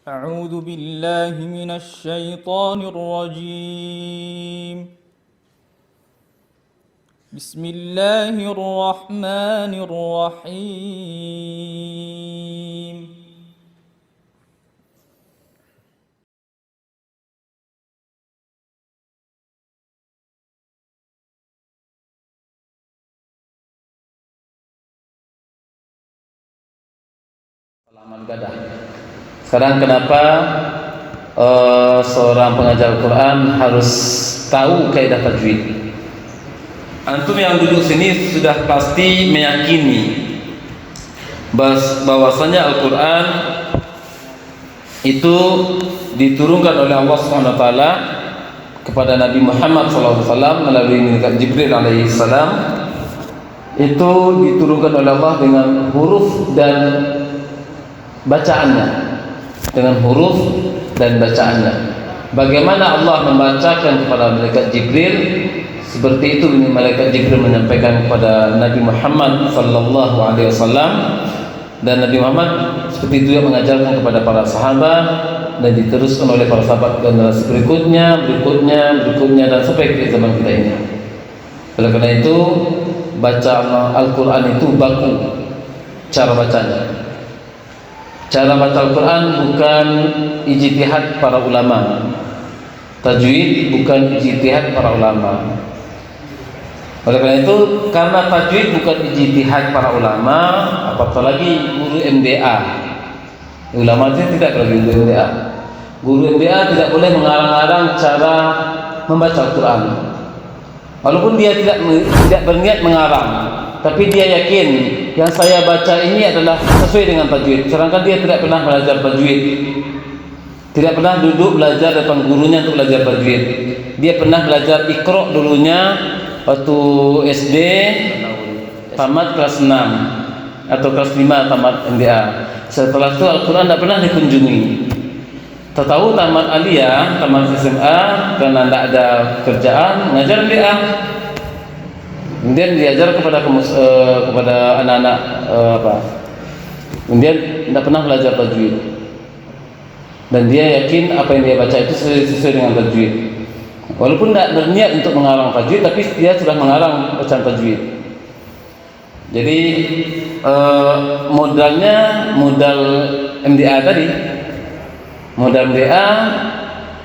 أعوذ بالله من الشيطان الرجيم. بسم الله الرحمن الرحيم. Halaman gadah. Sekarang kenapa seorang pengajar Al-Quran harus tahu kaidah tajwid? Antum yang duduk sini sudah pasti meyakini bahwasanya Al-Quran itu diturunkan oleh Allah Subhanahu wa taala kepada Nabi Muhammad SAW melalui malaikat Jibril alaihi salam. Itu diturunkan oleh Allah dengan huruf dan bacaannya, dengan huruf dan bacaannya. Bagaimana Allah membacakan kepada malaikat Jibril, seperti itu malaikat Jibril menyampaikan kepada Nabi Muhammad sallallahu alaihi wasallam, dan Nabi Muhammad seperti itu yang mengajarkan kepada para sahabat dan diteruskan oleh para sahabat generasi berikutnya dan sampai ke zaman kita ini. Oleh karena itu, baca Al-Quran itu baku cara bacanya. Cara baca Al-Quran bukan ijtihad para ulama. Tajwid bukan ijtihad para ulama. Oleh karena itu, karena tajwid bukan ijtihad para ulama, apatah lagi guru MDA. Ulama itu tidak lagi guru MDA. Guru MDA tidak boleh mengarang-arang cara membaca Al-Quran. Walaupun dia tidak berniat mengarang, tapi dia yakin yang saya baca ini adalah sesuai dengan tajwid. Sedangkan dia tidak pernah belajar tajwid, tidak pernah duduk belajar depan gurunya untuk belajar tajwid. Dia pernah belajar Iqra dulunya waktu SD, tamat kelas 6 atau kelas 5 tamat MDA. Setelah itu Al-Quran tidak pernah dikunjungi. Tahu tamat aliyah, tamat SMA, karena tidak ada kerjaan, mengajar MDA. Kemudian diajar kepada anak-anak Kemudian tidak pernah belajar tajwid. Dan dia yakin apa yang dia baca itu sesuai dengan tajwid. Walaupun tidak berniat untuk mengarang tajwid, tapi dia sudah mengarang bacaan tajwid. Jadi modal MDA tadi. Modal MDA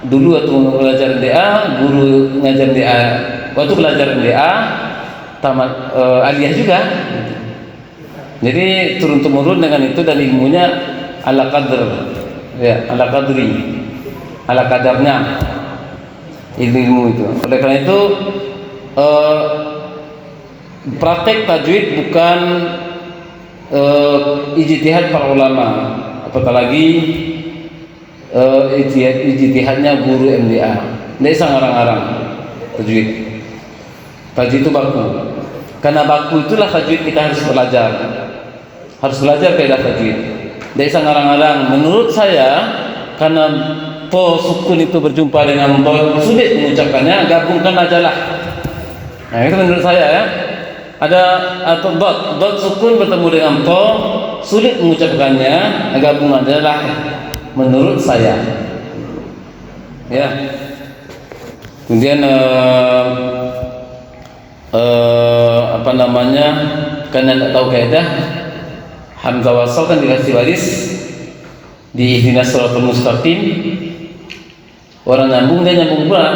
dulu waktu belajar MDA, guru ngajar MDA waktu belajar MDA tamat aliyah juga. Jadi turun temurun dengan itu, dan ilmunya ala qadr, ya, ala qadri, ala kadarnya ilmu itu. Oleh karena itu praktek tajwid bukan ijtihad para ulama, apatah lagi ijtihadnya guru MDA. Tidak bisa ngarang-ngarang tajwid. Tajwid itu baku. Karena baku itulah tajwid kita harus belajar. Harus belajar kaidah tajwid. Tidak bisa ngarang-ngarang. Menurut saya, karena po sukun itu berjumpa dengan po sulit mengucapkannya, gabungkan aja lah. Nah, itu menurut saya ya. Ada atau dot sukun bertemu dengan po sulit mengucapkannya, gabung aja lah. Menurut saya, ya. Kemudian karena tidak tahu kaidah, hamzah wasal kan dikasih baris di ihdinas shiratal mustaqim. Orang nyambung, dia nyambung pula.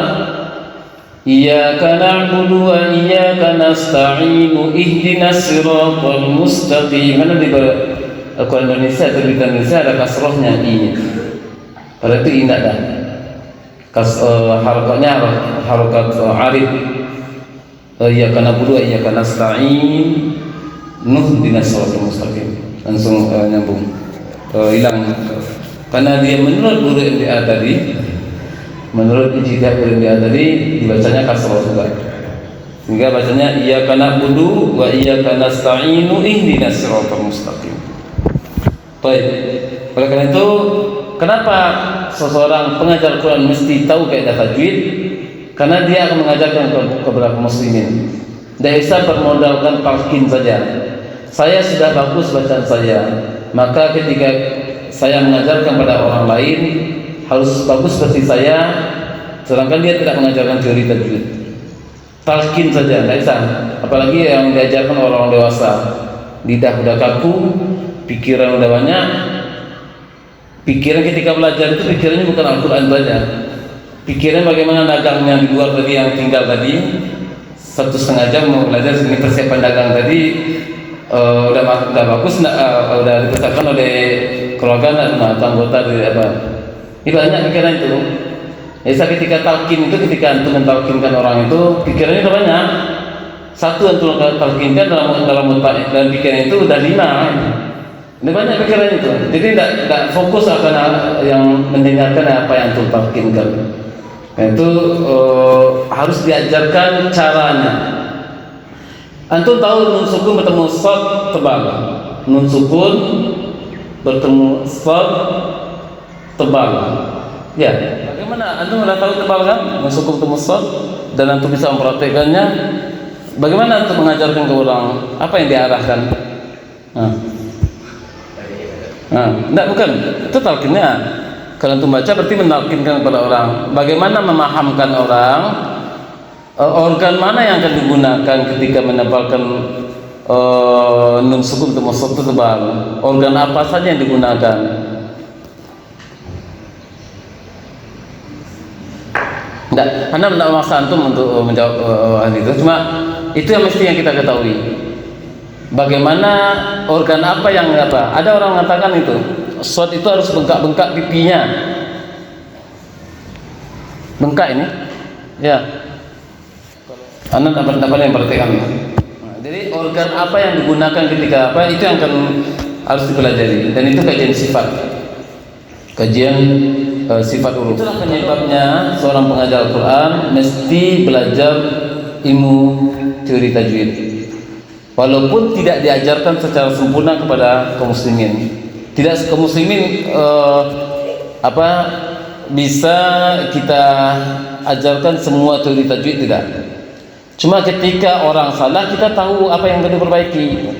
Iyyaka na'budu wa iyyaka nasta'inu ihdinas shiratal mustaqim. Mana di Al-Quran Indonesia atau di Indonesia ada kasrohnya i. Pada itu tidak ada. Harokatnya harokat arif. Iyyaka na'budu wa iyyaka nasta'in ihdinas shiratal mustaqim. Langsung nyambung. Hilang. Karena dia menurut guru MDA tadi, menurut ijtihad guru MDA tadi dibacanya kasroh juga. Sehingga bacanya iyyaka na'budu wa iyyaka nasta'in ihdinas shiratal mustaqim. Baik. Oleh karena itu, kenapa seseorang pengajar Quran mesti tahu kaidah tajwid? Karena dia akan mengajarkan kepada muslimin. Tidak bisa bermodalkan talqin saja. Saya sudah bagus bacaan saya, maka ketika saya mengajarkan pada orang lain harus bagus seperti saya, sedangkan dia tidak mengajarkan teori tajwid. Talqin saja, tidak bisa. Apalagi yang diajarkan orang dewasa, lidah udah kaku, pikiran udah banyak. Pikiran ketika belajar itu pikirannya bukan Al-Quran saja. Pikiran bagaimana dagangnya di luar tadi yang tinggal tadi 1,5 jam mau belajar, ini persiapan dagang tadi udah bagus, udah dipersiapkan oleh keluarga atau anggota dari apa. Ini banyak pikiran itu. Jadi ketika talqin itu, ketika antum mentalqinkan orang itu, pikirannya udah banyak. Satu antum talqinkan dalam otak dan pikiran itu udah 5. Ini banyak pikiran itu. Jadi tidak fokus akan yang mendengarkan apa yang antum talqinkan. Itu harus diajarkan caranya. Antum tahu nun sukun bertemu shad tebal. Nun sukun bertemu shad tebal. Ya, bagaimana antum sudah tahu tebal kan? Nun sukun bertemu shad, dan antum bisa mempraktekannya. Bagaimana antum mengajarkan ke orang? Apa yang diarahkan? Enggak, bukan. Itu talqinnya. Kalau antum baca berarti mentalqinkan kepada orang. Bagaimana memahamkan orang? Organ mana yang akan digunakan ketika menebalkan nun sukun atau shad tebal? Organ apa saja yang digunakan? Enggak, Anda tidak memaksa antum untuk menjawab hal itu. Cuma itu yang mesti yang kita ketahui. Bagaimana organ apa yang apa? Ada orang mengatakan itu shad itu harus bengkak-bengkak pipinya. Bengkak ini, ya. Anda dapat yang perhatikan. Jadi organ apa yang digunakan ketika apa itu yang akan harus dipelajari, dan itu kajian sifat. Kajian sifat huruf. Itulah penyebabnya seorang pengajar Al-Quran mesti belajar ilmu teori tajwid. Walaupun tidak diajarkan secara sempurna kepada kaum muslimin, tidak kaum muslimin bisa kita ajarkan semua teori tajwid, tidak. Cuma ketika orang salah kita tahu apa yang perlu diperbaiki.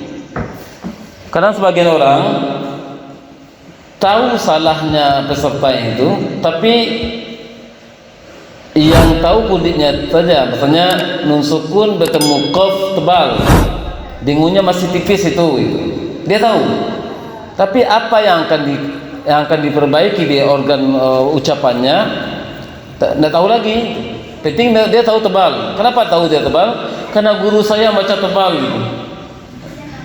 Karena sebagian orang tahu salahnya peserta itu, tapi yang tahu kudiknya saja. Misalnya nun sukun bertemu qaf tebal, dengunya masih tipis itu. Dia tahu. Tapi apa yang akan diperbaiki di organ ucapannya tidak tahu lagi. Penting dia tahu tebal. Kenapa tahu dia tebal? Karena guru saya baca tebal gitu.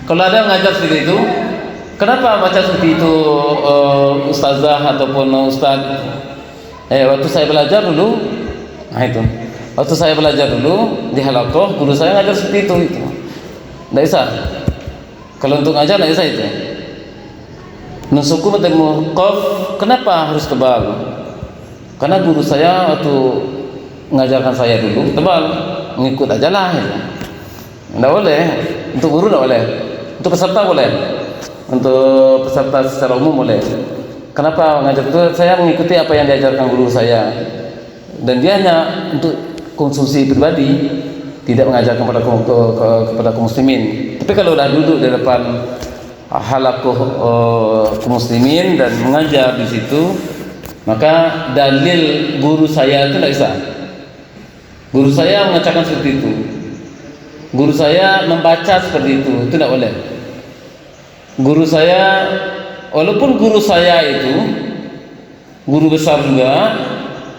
Kalau ada yang ngajar seperti itu, kenapa baca seperti itu ustazah ataupun ustaz? Waktu saya belajar dulu, itu. Waktu saya belajar dulu di halaqah, guru saya ngajar seperti itu. Tidak bisa. Kalau untuk ngajar tidak bisa itu. Nun sukun bertemu qaf, kenapa harus tebal? Karena guru saya waktu mengajarkan saya dulu tebal, mengikut aja lah. Tidak boleh. Untuk guru tidak boleh. Untuk peserta boleh. Untuk peserta secara umum boleh. Kenapa mengajar itu? Saya mengikuti apa yang diajarkan guru saya, dan dia hanya untuk konsumsi pribadi, tidak mengajarkan kepada kaum muslimin. Tapi kalau sudah duduk di depan halaqah kaum muslimin dan mengajar di situ, maka dalil guru saya itu tidak bisa. Guru saya mengatakan seperti itu. Guru saya membaca seperti itu tidak boleh. Guru saya, walaupun guru saya itu guru besar juga,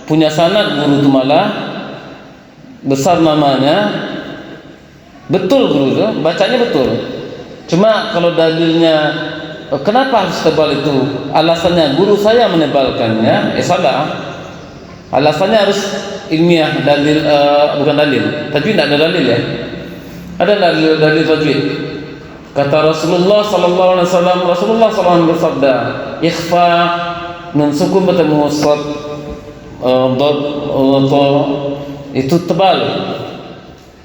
punya sanad guru itu malah besar namanya, betul guru itu, bacanya betul. Cuma kalau dalilnya kenapa harus tebal itu, alasannya guru saya menebalkannya, salah. Alasannya harus ilmiah, dalil bukan dalil. Tajwid tidak ada dalil ya. Ada dalil tajwid. Kata Rasulullah sallallahu alaihi wasallam, Rasulullah sallallahu alaihi wasallam bersabda, "Ikhfa nun sukun bertemu shad dad itu tebal."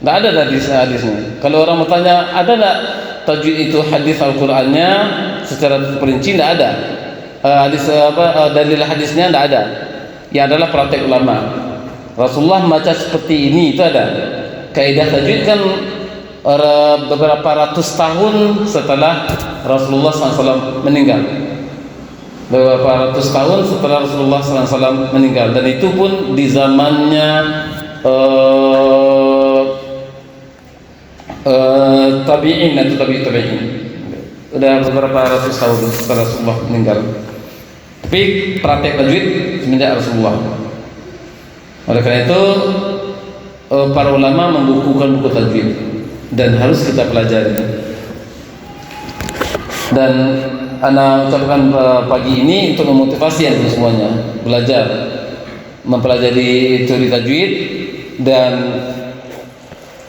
Tidak ada hadisnya. Kalau orang bertanya, ada tak tajwid itu hadis Al-Qur'annya secara perinci? Tidak ada. Dalil hadisnya tidak ada. Yang adalah praktek ulama. Rasulullah membaca seperti ini, itu ada. Kaidah tajwid kan beberapa ratus tahun setelah Rasulullah SAW meninggal. beberapa ratus tahun setelah Rasulullah SAW meninggal, dan itu pun di zamannya tabi'in atau tabi'in. Udah beberapa ratus tahun setelah Rasulullah meninggal. Tapi praktek tajwid semenjak Rasulullah. Oleh karena itu para ulama membukukan buku tajwid dan harus kita pelajari. Dan ana ucapkan pagi ini untuk memotivasi yang semuanya belajar, mempelajari teori tajwid dan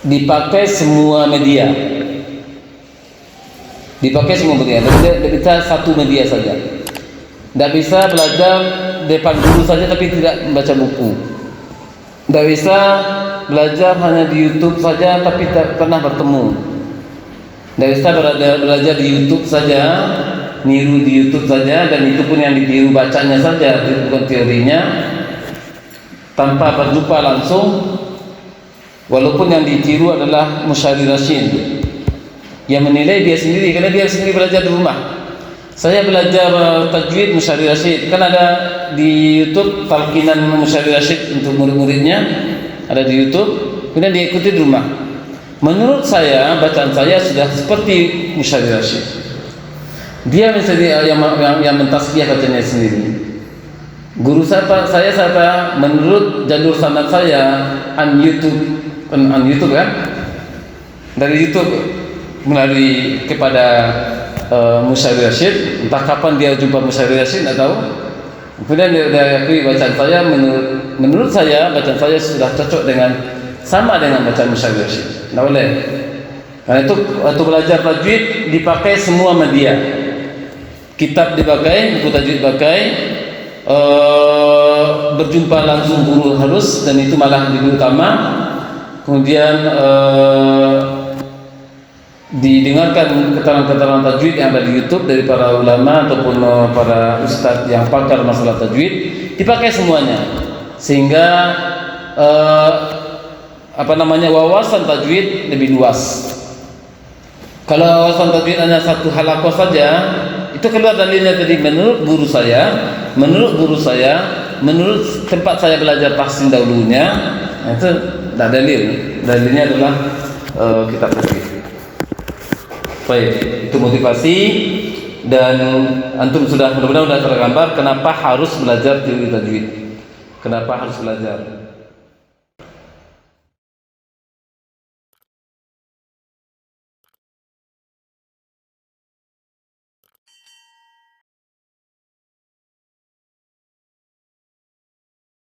dipakai semua media. Dipakai semua media. Tidak bisa satu media saja. Tidak bisa belajar depan guru saja tapi tidak membaca buku. Tidak bisa belajar hanya di YouTube saja tapi tidak pernah bertemu. Tidak bisa belajar di YouTube saja, niru di YouTube saja, dan itu pun yang ditiru bacanya saja, bukan teorinya, tanpa berjumpa langsung. Walaupun yang ditiru adalah Musyari Rashid yang menilai dia sendiri, karena dia sendiri belajar di rumah. Saya belajar tajwid Musyari Rashid, kan ada di YouTube talqinan Musyari Rashid untuk murid-muridnya, ada di YouTube, kemudian diikuti di rumah. Menurut saya bacaan saya sudah seperti Musyari Rashid. Dia misalnya yang mentasbih bacanya sendiri. Guru saya menurut jalur sanad saya on YouTube kan, dari YouTube melalui kepada Musyari Rashid. Entah kapan dia jumpa Musyari Rashid atau kemudian dia akui bacaan saya, menurut saya bacaan saya sudah cocok dengan sama dengan bacaan Musyari Rashid. Tidak boleh. Karena itu waktu belajar tajwid dipakai semua media. Kitab dipakai, buku tajwid dipakai, berjumpa langsung guru harus, dan itu malah lebih utama. Kemudian didengarkan keterangan-keterangan tajwid yang ada di YouTube dari para ulama ataupun para ustadz yang pakar masalah tajwid, dipakai semuanya, sehingga wawasan tajwid lebih luas. Kalau wawasan tajwid hanya satu halakoh saja, itu keluar dalilnya tadi, menurut guru saya, menurut tempat saya belajar tahsin dahulunya, itu tidak dalil. Dalilnya adalah kitab tajwid. Baik, itu motivasi, dan antum mudah-mudahan sudah tergambar kenapa harus belajar teori tajwid, kenapa harus belajar.